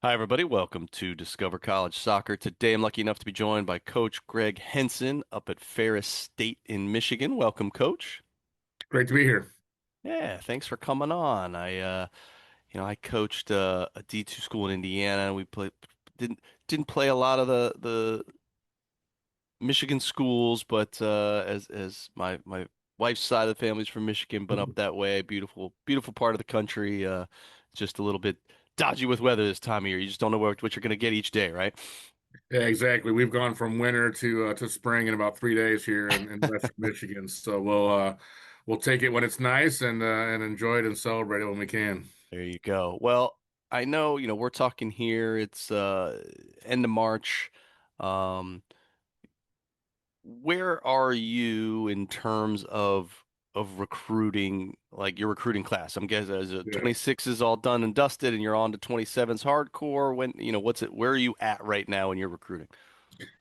Hi, everybody. Welcome to Discover College Soccer. Today, I'm lucky enough to be joined by Coach Greg Henson up at Ferris State in Michigan. Welcome, Coach. Great to be here. Yeah, thanks for coming on. I coached a D2 school in Indiana. We didn't play a lot of the Michigan schools, but as my wife's side of the family's from Michigan, but up that way, beautiful part of the country. Just a little bit dodgy with weather this time of year. You just don't know what you're going to get each day, right? Yeah, exactly. We've gone from winter to spring in about 3 days here in Western Michigan. So we'll take it when it's nice and enjoy it and celebrate it when we can. There you go. Well, I know, we're talking here, it's end of March. Um, where are you in terms of recruiting, like your recruiting class? I'm guessing as a Yeah. 26 is all done and dusted and you're on to 27's hardcore. Where are you at right now in your recruiting?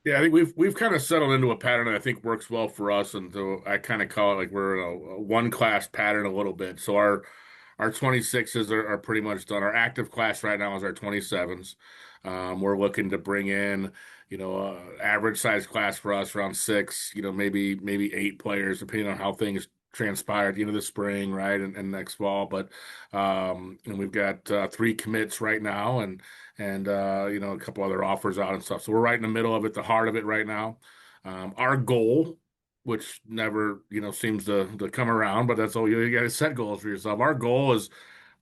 Yeah, I think we've kind of settled into a pattern that I think works well for us, and so I kind of call it like we're in a one class pattern a little bit. So our 26s are pretty much done. Our active class right now is our 27s. We're looking to bring in, average size class for us around six, maybe eight players, depending on how things transpire at the end of the spring, right, and next fall. But and we've got three commits right now, and a couple other offers out and stuff. So we're right in the middle of it, the heart of it right now. Our goal, which never, seems to come around, but that's all you got to set goals for yourself. Our goal is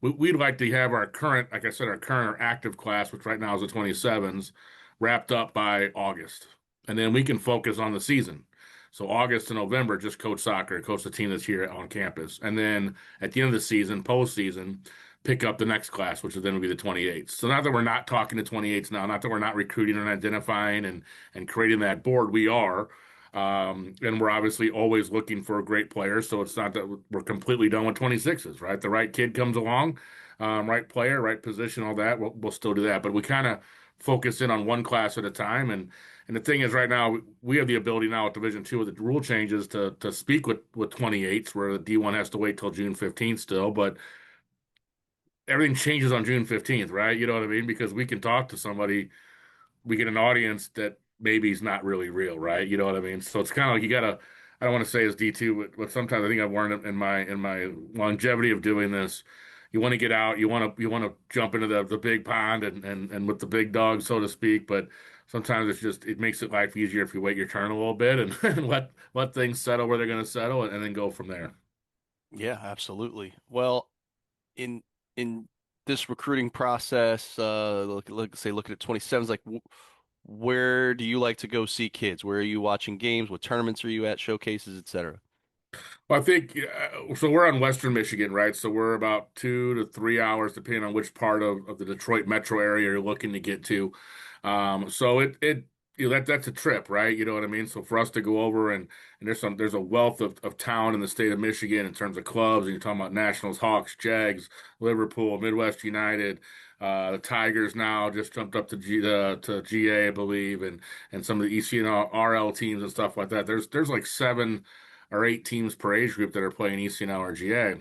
we'd like to have our current, like I said, our current active class, which right now is the 27s, wrapped up by August. And then we can focus on the season. So August to November, just coach soccer, coach the team that's here on campus. And then at the end of the season, postseason, pick up the next class, which then would be the 28s. So not that we're not talking to 28s now, not that we're not recruiting and identifying and creating that board, we are. And we're obviously always looking for great players. So it's not that we're completely done with 26s, right? The right kid comes along, right player, right position, all that. We'll still do that. But we kind of focus in on one class at a time. And the thing is, right now, we have the ability now at Division Two with the rule changes to speak with 28s, where the D1 has to wait till June 15th still. But everything changes on June 15th, right? You know what I mean? Because we can talk to somebody, we get an audience that maybe is not really real, right? You know what I mean? So it's kind of like you gotta. I don't want to say it's D2, but sometimes I think I've learned in my longevity of doing this. You want to get out, you want to jump into the big pond and with the big dog, so to speak. But sometimes it makes it life easier if you wait your turn a little bit and, and let things settle where they're going to settle and then go from there. Yeah, absolutely. Well, in in this recruiting process, looking at 27s, like where do you like to go see kids? Where are you watching games? What tournaments are you at? Showcases, etc. Well, I think so. We're on Western Michigan, right? So we're about 2 to 3 hours, depending on which part of the Detroit metro area you're looking to get to. So that's a trip, right? You know what I mean? So for us to go over and there's a wealth of talent in the state of Michigan in terms of clubs, and you're talking about Nationals, Hawks, Jags, Liverpool, Midwest United, the Tigers now just jumped up to GA, I believe, and some of the ECNL teams and stuff like that. There's like 7 or 8 teams per age group that are playing ECNL or GA.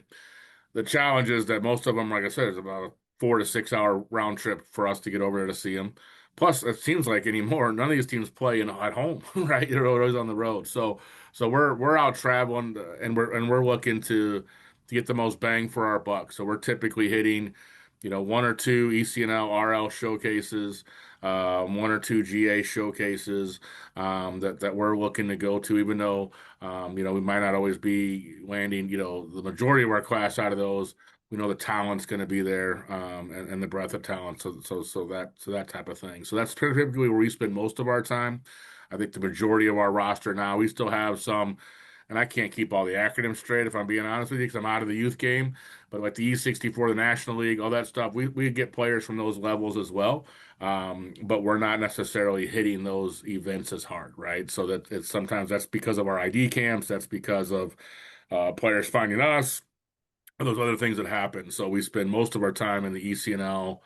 The challenge is that most of them, like I said, is about a 4 to 6 hour round trip for us to get over there to see them. Plus, it seems like anymore, none of these teams play at home, right? They're always on the road. So we're out traveling, and we're looking to get the most bang for our buck. So we're typically hitting, one or two ECNL RL showcases, one or two GA showcases, that we're looking to go to, even though we might not always be landing, the majority of our class out of those. We know the talent's going to be there, and the breadth of talent. So that type of thing. So that's typically where we spend most of our time. I think the majority of our roster now, we still have some, and I can't keep all the acronyms straight if I'm being honest with you, because I'm out of the youth game. But like the E64, the National League, all that stuff, we get players from those levels as well. But we're not necessarily hitting those events as hard, right? So that it's sometimes that's because of our ID camps, that's because of players finding us, and those other things that happen. So we spend most of our time in the ECNL,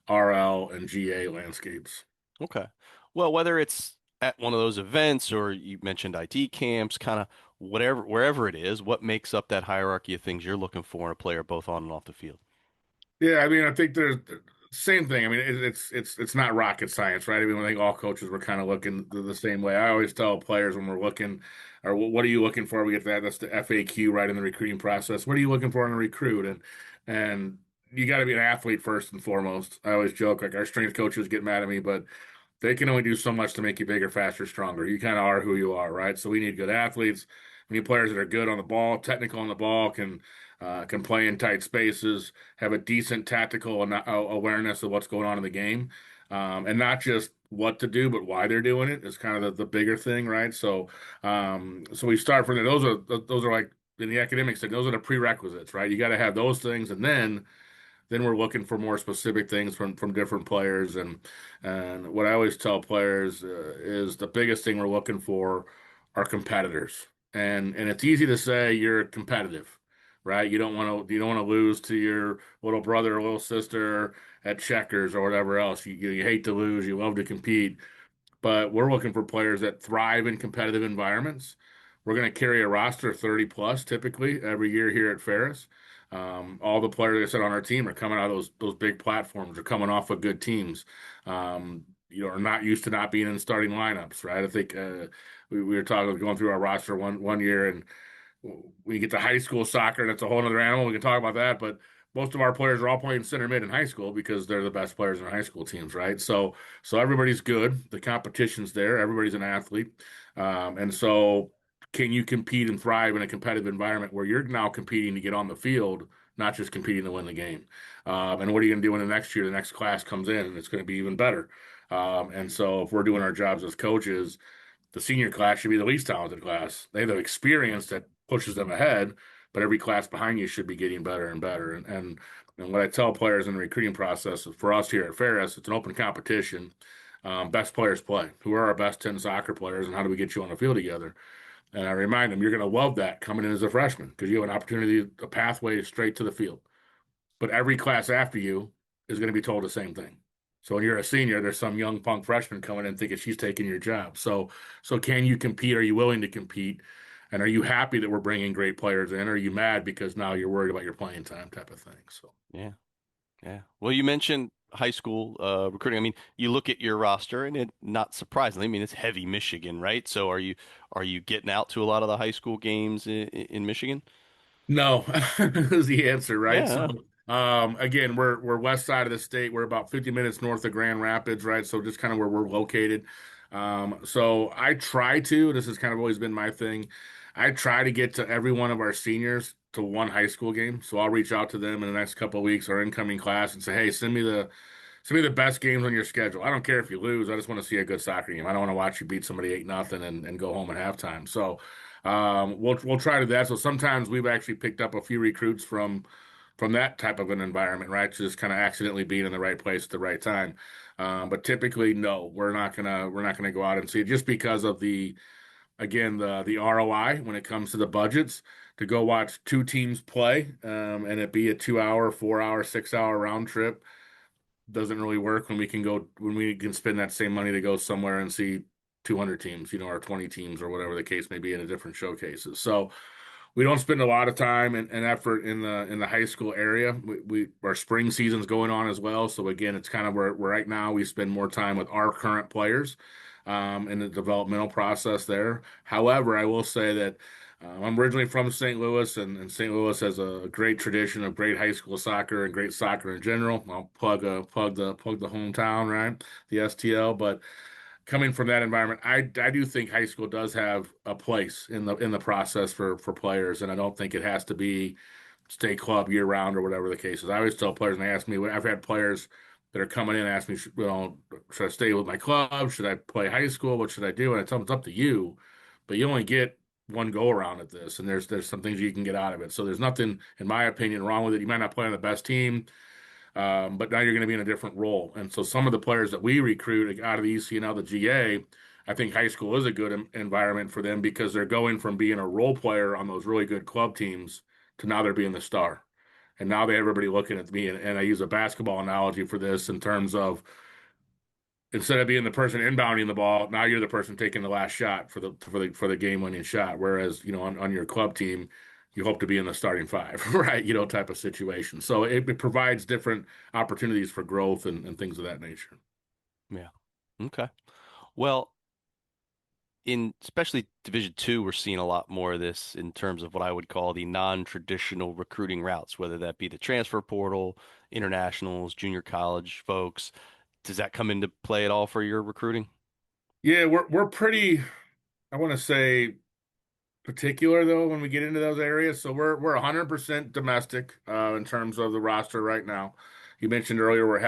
RL, and GA landscapes. Okay. Well, whether it's at one of those events or you mentioned ID camps, kind of wherever it is, what makes up that hierarchy of things you're looking for in a player both on and off the field? Yeah, I mean, I think there's Same thing. I mean, it's not rocket science, right? I mean, I think all coaches were kind of looking the same way. I always tell players when we're looking, or what are you looking for? We get that. That's the FAQ, right, in the recruiting process. What are you looking for in a recruit? And you got to be an athlete first and foremost. I always joke like our strength coaches get mad at me, but they can only do so much to make you bigger, faster, stronger. You kind of are who you are, right? So we need good athletes. We need players that are good on the ball, technical on the ball, can play in tight spaces, have a decent tactical awareness of what's going on in the game, and not just what to do, but why they're doing it is kind of the bigger thing, right? So we start from there. Those are like in the academic side, those are the prerequisites, right? You got to have those things, and then we're looking for more specific things from different players. And what I always tell players is the biggest thing we're looking for are competitors. And it's easy to say you're competitive, right? You don't want to lose to your little brother or little sister at checkers or whatever else. You hate to lose. You love to compete, but we're looking for players that thrive in competitive environments. We're going to carry a roster of 30 plus typically every year here at Ferris. All the players, like I said, on our team are coming out of those big platforms, are coming off of good teams. Are not used to not being in starting lineups, right? I think we were talking going through our roster one year, and when you get to high school soccer, that's a whole other animal. We can talk about that, but most of our players are all playing center mid in high school because they're the best players in high school teams, right? So everybody's good. The competition's there. Everybody's an athlete, and so can you compete and thrive in a competitive environment where you're now competing to get on the field, not just competing to win the game? And what are you going to do when the next year, the next class comes in, and it's going to be even better? And so if we're doing our jobs as coaches, the senior class should be the least talented class. They have the experience that pushes them ahead, but every class behind you should be getting better and better. And what I tell players in the recruiting process is for us here at Ferris, it's an open competition. Best players play. Who are our best 10 soccer players, and how do we get you on the field together? And I remind them, you're going to love that coming in as a freshman because you have an opportunity, a pathway straight to the field. But every class after you is going to be told the same thing. So when you're a senior, there's some young punk freshman coming in thinking she's taking your job. So can you compete? Are you willing to compete? And are you happy that we're bringing great players in? Or are you mad because now you're worried about your playing time type of thing? So Yeah, yeah. Well, you mentioned high school recruiting. I mean, you look at your roster, and it not surprisingly, I mean, it's heavy Michigan, right? So are you getting out to a lot of the high school games in Michigan? no is the answer, right? So Yeah. again, we're west side of the state. We're about 50 minutes north of Grand Rapids, right? So just kind of where we're located. So I try to, this has kind of always been my thing. I try to get to every one of our seniors to one high school game. So I'll reach out to them in the next couple of weeks, our incoming class, and say, hey, send me the best games on your schedule. I don't care if you lose. I just want to see a good soccer game. I don't want to watch you beat somebody 8-0 and go home at halftime. So we'll try to do that. So sometimes we've actually picked up a few recruits from that type of an environment, right? Just kind of accidentally being in the right place at the right time. But typically, no, we're not gonna go out and see it just because of the ROI when it comes to the budgets to go watch two teams play, and it be a 2 hour, 4 hour, 6 hour round trip doesn't really work when we can spend that same money to go somewhere and see 200 teams, or 20 teams or whatever the case may be in a different showcases. So we don't spend a lot of time and effort in the high school area. Our spring season's going on as well. So again, it's kind of where right now we spend more time with our current players in the developmental process there. However, I will say that I'm originally from St. Louis, and St. Louis has a great tradition of great high school soccer and great soccer in general. I'll plug the hometown, right? The STL, but coming from that environment, I do think high school does have a place in the process for players, and I don't think it has to be state club year round or whatever the case is. I always tell players, and they ask me, I've had players that are coming in and ask me, should I stay with my club? Should I play high school? What should I do? And I tell them it's up to you, but you only get one go around at this, and there's some things you can get out of it. So there's nothing, in my opinion, wrong with it. You might not play on the best team. But now you're going to be in a different role. And so some of the players that we recruit out of the EC and out of the GA, I think high school is a good environment for them because they're going from being a role player on those really good club teams to now they're being the star. And now they everybody looking at me. And I use a basketball analogy for this in terms of instead of being the person inbounding the ball, now you're the person taking the last shot for the game winning shot. Whereas, on your club team, you hope to be in the starting five, right? Type of situation. So it provides different opportunities for growth and things of that nature. Yeah. Okay. Well, in especially Division II, we're seeing a lot more of this in terms of what I would call the non-traditional recruiting routes, whether that be the transfer portal, internationals, junior college folks. Does that come into play at all for your recruiting? Yeah, we're pretty, I want to say, particular though when we get into those areas. So we're 100% domestic in terms of the roster right now. You mentioned earlier we're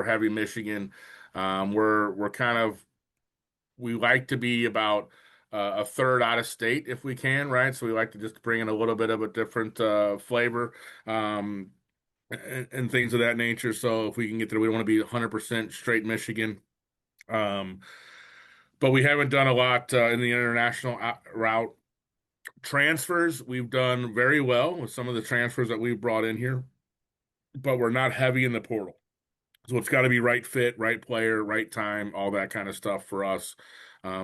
heavy Michigan. We're kind of we like to be about a third out of state if we can, right? So we like to just bring in a little bit of a different flavor and things of that nature. So if we can get there, we don't want to be 100% straight Michigan. Um, but we haven't done a lot in the international route. Transfers, we've done very well with some of the transfers that we've brought in here, but we're not heavy in the portal. So it's got to be right fit, right player, right time, all that kind of stuff for us.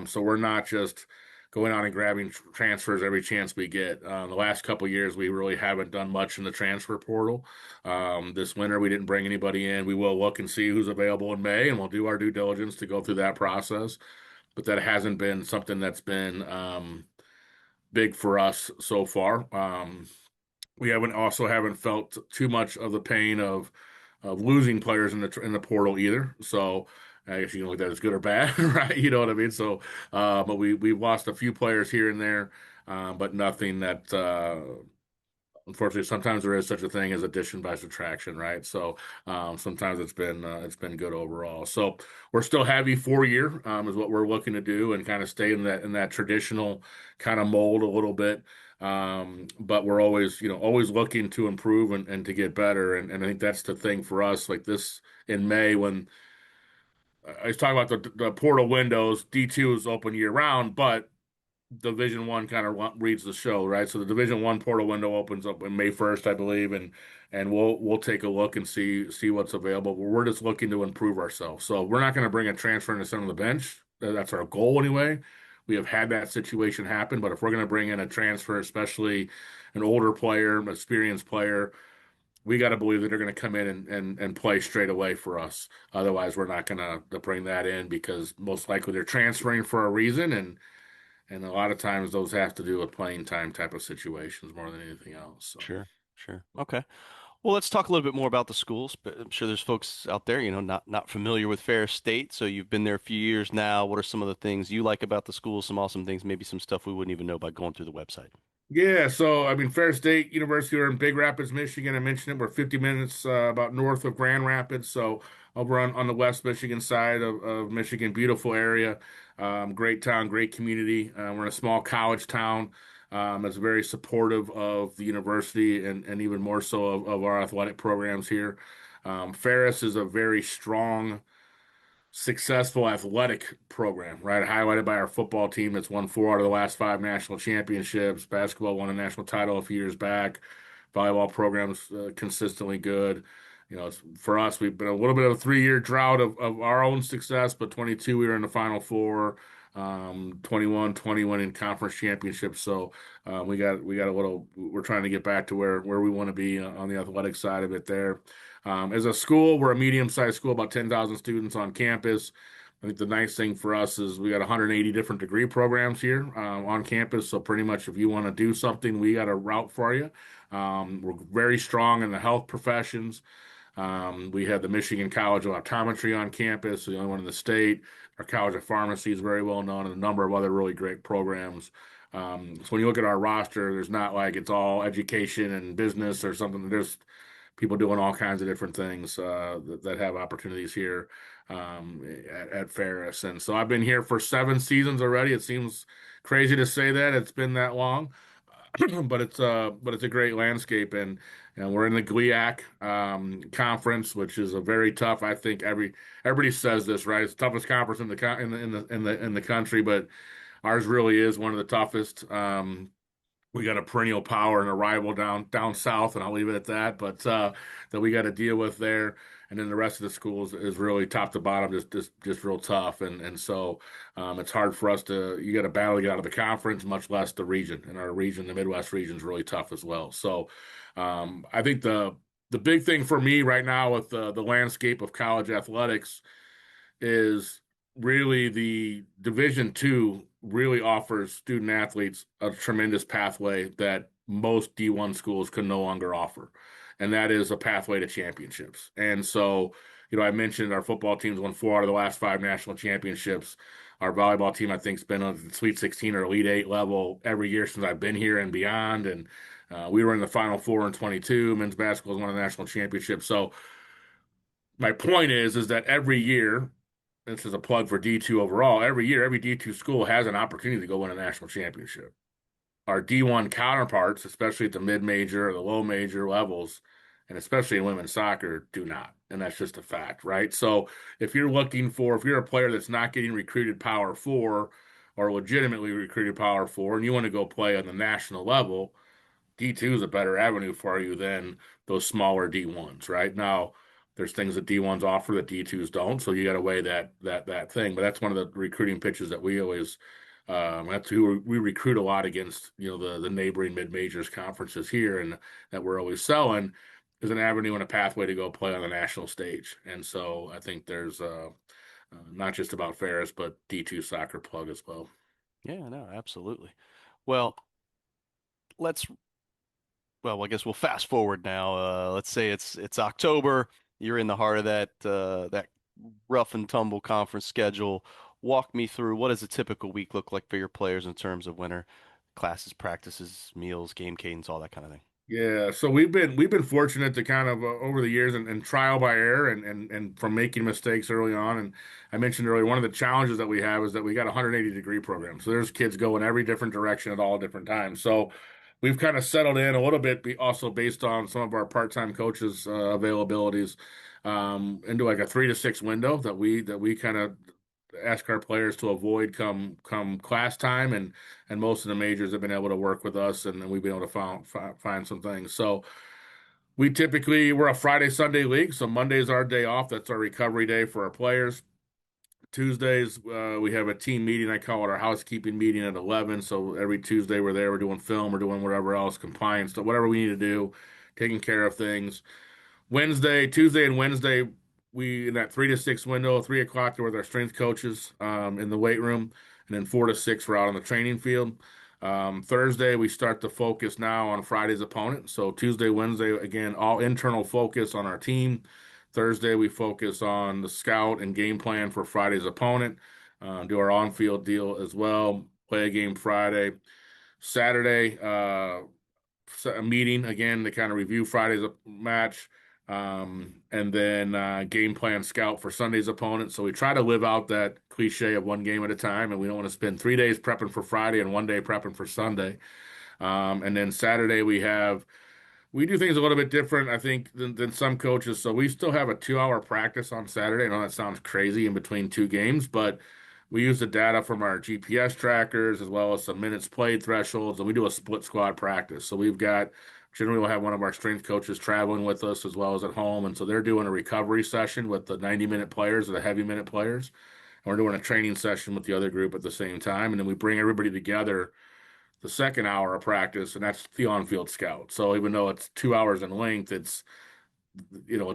So we're not just going out and grabbing transfers every chance we get. The last couple of years, we really haven't done much in the transfer portal. This winter, we didn't bring anybody in. We will look and see who's available in May, and we'll do our due diligence to go through that process. But that hasn't been something that's been big for us so far. We haven't felt too much of the pain of losing players in the portal either. So I guess you can look at that as good or bad, right? You know what I mean? So, but we've lost a few players here and there, but nothing that unfortunately sometimes there is such a thing as addition by subtraction, right? So sometimes it's been good overall. So we're still heavy 4 year is what we're looking to do and kind of stay in that traditional kind of mold a little bit. But we're always looking to improve and to get better. And I think that's the thing for us. Like this in May when I was talking about the portal windows, D2 is open year round, but Division 1 kind of reads the show, right? So the Division 1 portal window opens up on May 1st, I believe, and we'll take a look and see what's available. But we're just looking to improve ourselves. So we're not going to bring a transfer in to sit on the bench. That's our goal anyway. We have had that situation happen, but if we're going to bring in a transfer, especially an older player, an experienced player, we got to believe that they're going to come in and play straight away for us. Otherwise, we're not going to bring that in because most likely they're transferring for a reason, and a lot of times those have to do with playing time type of situations more than anything else. So, Sure, sure. Okay. Well, let's talk a little bit more about the schools. But I'm sure there's folks out there, not familiar with Ferris State. So you've been there a few years now. What are some of the things you like about the school? Some awesome things, maybe some stuff we wouldn't even know by going through the website. yeah, so I mean, Ferris State University, we're in Big Rapids, Michigan. I mentioned it. We're 50 minutes about north of Grand Rapids. So over on the West Michigan side of Michigan, beautiful area, great town, great community. We're in a small college town that's very supportive of the university and even more so of our athletic programs here. Ferris is a very strong successful athletic program, right? Highlighted by our football team that's won 4 out of the last 5 national championships. Basketball won a national title a few years back. Volleyball program's consistently good. For us, we've been a little bit of a 3 year drought of our own success, but 22 we were in the Final Four, 21, 20 winning conference championships. So we got a little. We're trying to get back to where we want to be on the athletic side of it there. As a school, we're a medium-sized school, about 10,000 students on campus. I think the nice thing for us is we got 180 different degree programs here on campus. So pretty much if you want to do something, we got a route for you. We're very strong in the health professions. We have the Michigan College of Optometry on campus, the only one in the state. Our College of Pharmacy is very well known, and a number of other really great programs. So when you look at our roster, there's not like it's all education and business or something. There's people doing all kinds of different things that have opportunities here at Ferris. And so I've been here for 7 seasons already. It seems crazy to say that it's been that long, but it's a great landscape, and we're in the GLIAC conference, which is a very tough. I think everybody says this, right? It's the toughest conference in the country, but ours really is one of the toughest. We got a perennial power and a rival down south, and I'll leave it at that. But that we got to deal with there, and then the rest of the schools is really top to bottom, just real tough. And so it's hard for us to you got to battle to get out of the conference, much less the region. And our region, the Midwest region, is really tough as well. So I think the big thing for me right now with the landscape of college athletics is really the Division II really offers student athletes a tremendous pathway that most D1 schools can no longer offer. And that is a pathway to championships. And so, I mentioned our football team's won 4 out of the last 5 national championships. Our volleyball team, I think, has been on the Sweet 16 or Elite Eight level every year since I've been here and beyond. And we were in the Final Four in 22. Men's basketball has won a national championship. So my point is that every year, this is a plug for D2 overall, every year, every D2 school has an opportunity to go win a national championship. Our D1 counterparts, especially at the mid-major or the low-major levels, and especially in women's soccer, do not. And that's just a fact, right? So if you're a player that's not getting recruited Power Four or legitimately recruited Power Four, and you want to go play on the national level, D2 is a better avenue for you than those smaller D1s, right? Now, there's things that D1s offer that D2s don't, so you got to weigh that thing. But that's one of the recruiting pitches that we always that's who we recruit a lot against, the neighboring mid majors conferences here, and that we're always selling is an avenue and a pathway to go play on the national stage. And so I think there's not just about Ferris, but D2 soccer plug as well. Yeah, no, absolutely. Well, let's I guess we'll fast forward now. Let's say it's October. You're in the heart of that rough and tumble conference schedule. Walk me through what does a typical week look like for your players in terms of winter classes, practices, meals, game cadence, all that kind of thing. Yeah, so we've been fortunate to kind of over the years and trial by error and from making mistakes early on. And I mentioned earlier, one of the challenges that we have is that we got a 180-degree program. So there's kids going every different direction at all different times. So we've kind of settled in a little bit, also based on some of our part-time coaches' availabilities, into like a 3 to 6 window that we kind of ask our players to avoid come class time, and most of the majors have been able to work with us, and we've been able to find some things. So we're a Friday Sunday league, so Monday's our day off. That's our recovery day for our players. Tuesdays we have a team meeting. I call it our housekeeping meeting at 11. So every Tuesday we're there. We're doing film. We're doing whatever else, compliance, so whatever we need to do, taking care of things. Tuesday and Wednesday, we in that 3 to 6 window, 3 o'clock, we're with our strength coaches in the weight room, and then 4 to 6 we're out on the training field. Thursday we start to focus now on Friday's opponent. So Tuesday, Wednesday, again, all internal focus on our team. Thursday we focus on the scout and game plan for Friday's opponent. Do our on-field deal as well. Play a game Friday. Saturday, a meeting again to kind of review Friday's match, and then game plan scout for Sunday's opponent. So we try to live out that cliche of one game at a time, and we don't want to spend 3 days prepping for Friday and one day prepping for Sunday. And then Saturday we do things a little bit different, I think, than some coaches. So we still have a 2-hour practice on Saturday. I know that sounds crazy in between 2 games, but we use the data from our GPS trackers as well as some minutes played thresholds, and we do a split squad practice. So generally we'll have one of our strength coaches traveling with us as well as at home. And so they're doing a recovery session with the 90-minute players or the heavy minute players. And we're doing a training session with the other group at the same time. And then we bring everybody together the second hour of practice, and that's the on-field scout. So even though it's 2 hours in length, it's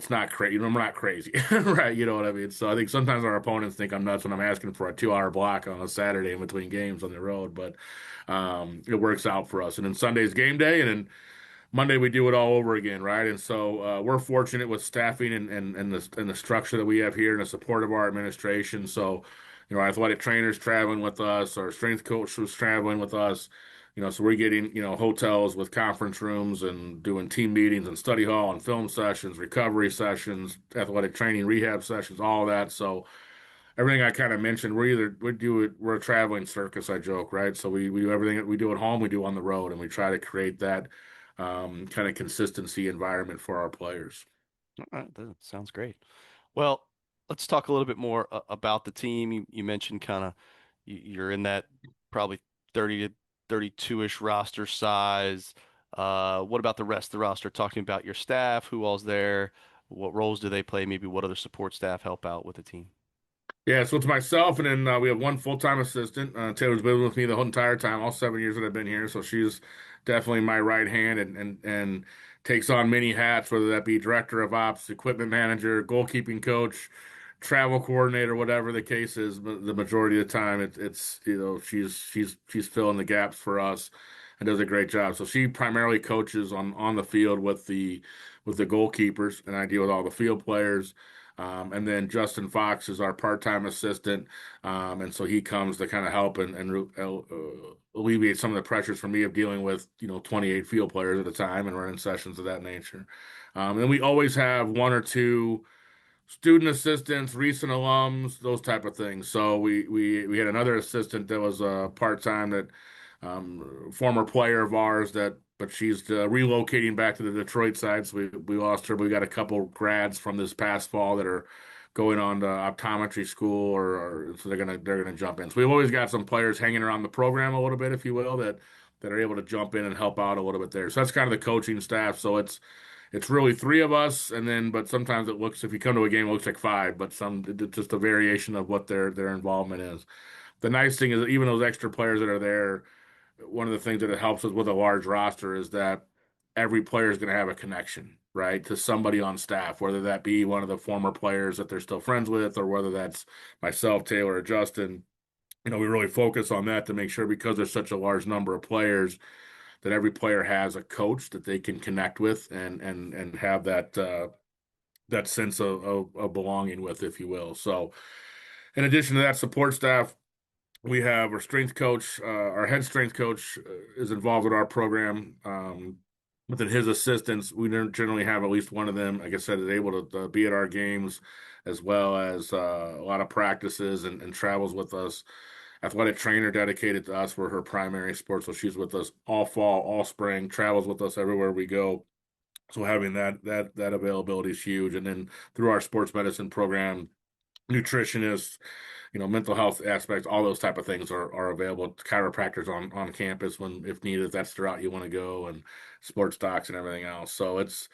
not crazy. We're not crazy, right? You know what I mean? So I think sometimes our opponents think I'm nuts when I'm asking for a 2-hour block on a Saturday in between games on the road, but it works out for us. And then Sunday's game day, and then Monday we do it all over again, right? And so we're fortunate with staffing and the structure that we have here and the support of our administration. So, our athletic trainers traveling with us, our strength coach was traveling with us. So we're getting, hotels with conference rooms and doing team meetings and study hall and film sessions, recovery sessions, athletic training, rehab sessions, all of that. So everything I kind of mentioned, we're a traveling circus, I joke, right? So we do everything that we do at home, we do on the road, and we try to create that kind of consistency environment for our players. All right, that sounds great. Well, let's talk a little bit more about the team. You mentioned kind of you're in that probably 30 to 32-ish roster size. What about the rest of the roster? Talking about your staff, who all's there, What roles do they play? Maybe what other support staff help out with the team? Yeah, so it's myself, and then we have one full-time assistant. Taylor's been with me the whole entire time, all 7 years that I've been here. So she's definitely my right hand, and takes on many hats, whether that be director of ops, equipment manager, goalkeeping coach, travel coordinator, whatever the case is. But the majority of the time, it's she's filling the gaps for us and does a great job. So she primarily coaches on the field with the goalkeepers, and I deal with all the field players. And then Justin Fox is our part-time assistant, and so he comes to kind of help and alleviate some of the pressures for me of dealing with 28 field players at a time and running sessions of that nature. And then we always have one or two student assistants, recent alums, those type of things. So we had another assistant that was part-time, that former player of ours, that but she's relocating back to the Detroit side. So we lost her. We got a couple grads from this past fall that are going on to optometry school, or so they're gonna jump in. So we've always got some players hanging around the program a little bit, if you will, that are able to jump in and help out a little bit there. So that's kind of the coaching staff. So it's really three of us, and then but sometimes it looks, if you come to a game, it looks like five, but it's just a variation of what their involvement is. The nice thing is that even those extra players that are there, one of the things that it helps us with a large roster is that every player is going to have a connection, right, to somebody on staff, whether that be one of the former players that they're still friends with, or whether that's myself, Taylor, or Justin. We really focus on that to make sure, because there's such a large number of players, that every player has a coach that they can connect with and have that sense of belonging with, if you will. So, in addition to that support staff, we have our strength coach. Our head strength coach is involved with our program. Within his assistants, we generally have at least one of them, like I said, is able to be at our games, as well as a lot of practices and travels with us. Athletic trainer dedicated to us for her primary sport, so she's with us all fall, all spring, travels with us everywhere we go. So having that availability is huge. And then through our sports medicine program, nutritionists, mental health aspects, all those type of things are available. Chiropractors on campus when, if needed, if that's the route you want to go, and sports docs and everything else. So it's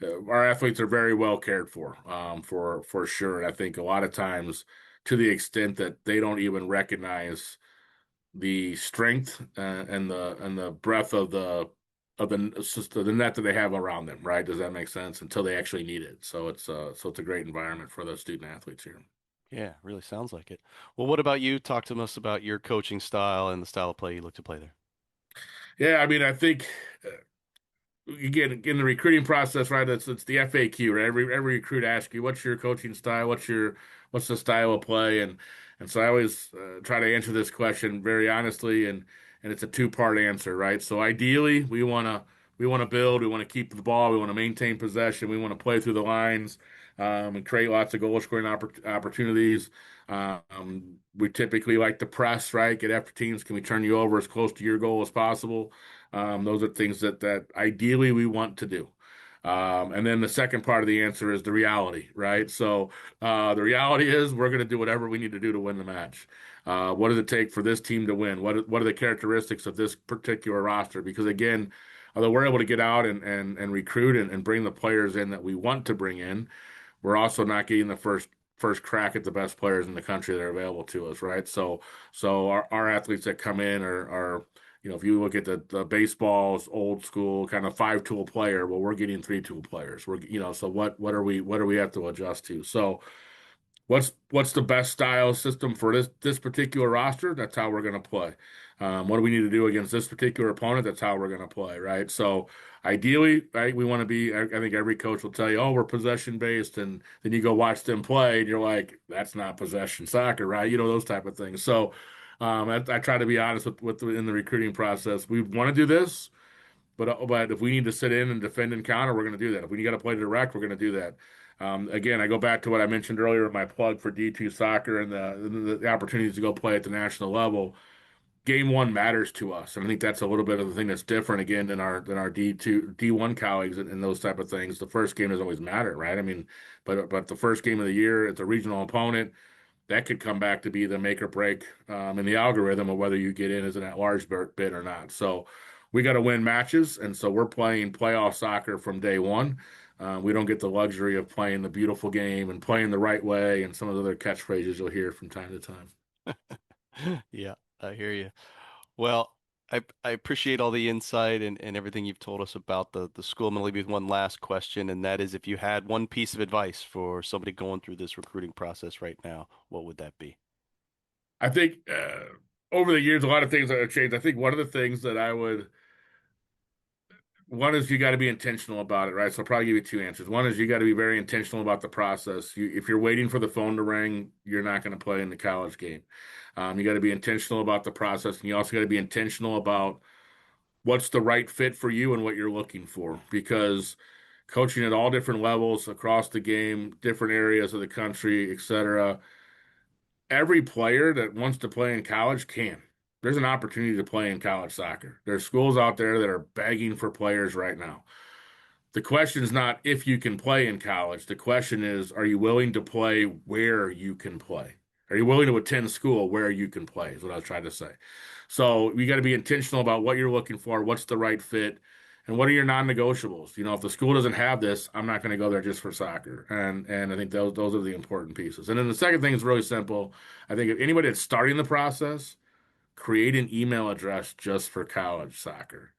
our athletes are very well cared for sure. And I think a lot of times, to the extent that they don't even recognize the strength and the breadth of the net that they have around them, right? Does that make sense? Until they actually need it. So it's a great environment for those student athletes here. Yeah, really sounds like it. Well, what about you? Talk to us about your coaching style and the style of play you look to play there. Yeah, I mean, I think you get in the recruiting process, right? It's the FAQ, right? Every recruit asks you, "What's your coaching style? What's the style of play?" And so I always try to answer this question very honestly, and it's a two-part answer, right? So ideally, we want to build, we want to keep the ball, we want to maintain possession, we want to play through the lines, and create lots of goal scoring opportunities. We typically like to press, right? Get after teams. Can we turn you over as close to your goal as possible? Those are things that ideally we want to do. And then the second part of the answer is the reality, right? So the reality is we're going to do whatever we need to do to win the match. What does it take for this team to win? What are the characteristics of this particular roster? Because again, although we're able to get out and recruit and bring the players in that we want to bring in, we're also not getting the first crack at the best players in the country that are available to us, right? So our athletes that come in are if you look at the baseball's old school kind of five-tool player, well, we're getting three-tool players. So what do we have to adjust to? So what's the best style system for this particular roster? That's how we're going to play. What do we need to do against this particular opponent? That's how we're going to play, right? So ideally, right, we want to be. I think every coach will tell you, "Oh, we're possession based," and then you go watch them play, and you're like, "That's not possession soccer, right?" Those type of things. So I try to be honest in the recruiting process. We want to do this. But if we need to sit in and defend and counter, we're going to do that. If we got to play direct, we're going to do that. Again, I go back to what I mentioned earlier, my plug for D2 soccer and the opportunities to go play at the national level. Game one matters to us, and I think that's a little bit of the thing that's different again than our D2 D1 colleagues and those type of things. The first game doesn't always matter, right? I mean, but the first game of the year, it's a regional opponent that could come back to be the make or break in the algorithm of whether you get in as an at-large bid or not. So we got to win matches, and so we're playing playoff soccer from day one. We don't get the luxury of playing the beautiful game and playing the right way and some of the other catchphrases you'll hear from time to time. Yeah, I hear you. Well, I appreciate all the insight and everything you've told us about the school. I'm gonna leave you with one last question, and that is if you had one piece of advice for somebody going through this recruiting process right now, what would that be? I think over the years, a lot of things have changed. I think one of the things that one is you got to be intentional about it, right? So I'll probably give you two answers. One is you got to be very intentional about the process. If you're waiting for the phone to ring, you're not going to play in the college game. You got to be intentional about the process, and you also got to be intentional about what's the right fit for you and what you're looking for. Because coaching at all different levels across the game, different areas of the country, etc., every player that wants to play in college can. There's an opportunity to play in college soccer. There's schools out there that are begging for players right now. The question is not if you can play in college. The question is, are you willing to play where you can play? Are you willing to attend school where you can play? Is what I was trying to say. So you got to be intentional about what you're looking for, what's the right fit, and what are your non-negotiables. If the school doesn't have this, I'm not going to go there just for soccer. And I think those are the important pieces. And then the second thing is really simple. I think if anybody that's starting the process, create an email address just for college soccer.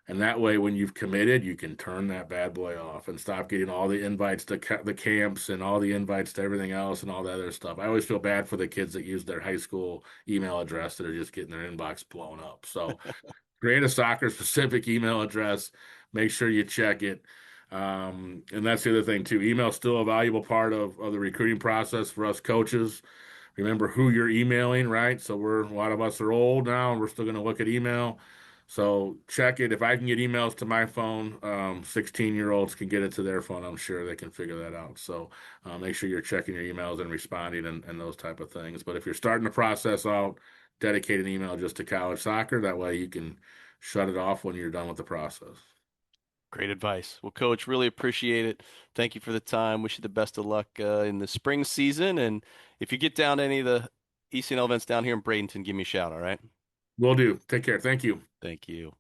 And that way, when you've committed, you can turn that bad boy off and stop getting all the invites to the camps and all the invites to everything else and all that other stuff. I always feel bad for the kids that use their high school email address that are just getting their inbox blown up. So create a soccer specific email address. Make sure you check it. And that's the other thing too. Email is still a valuable part of the recruiting process for us coaches. Remember who you're emailing, right? So a lot of us are old now and we're still going to look at email. So check it. If I can get emails to my phone, 16-year-olds can get it to their phone. I'm sure they can figure that out. So make sure you're checking your emails and responding and those type of things. But if you're starting the process out, dedicate an email just to college soccer. That way you can shut it off when you're done with the process. Great advice. Well, Coach, really appreciate it. Thank you for the time. Wish you the best of luck in the spring season. And if you get down to any of the ECNL events down here in Bradenton, give me a shout, all right? Will do. Take care. Thank you. Thank you.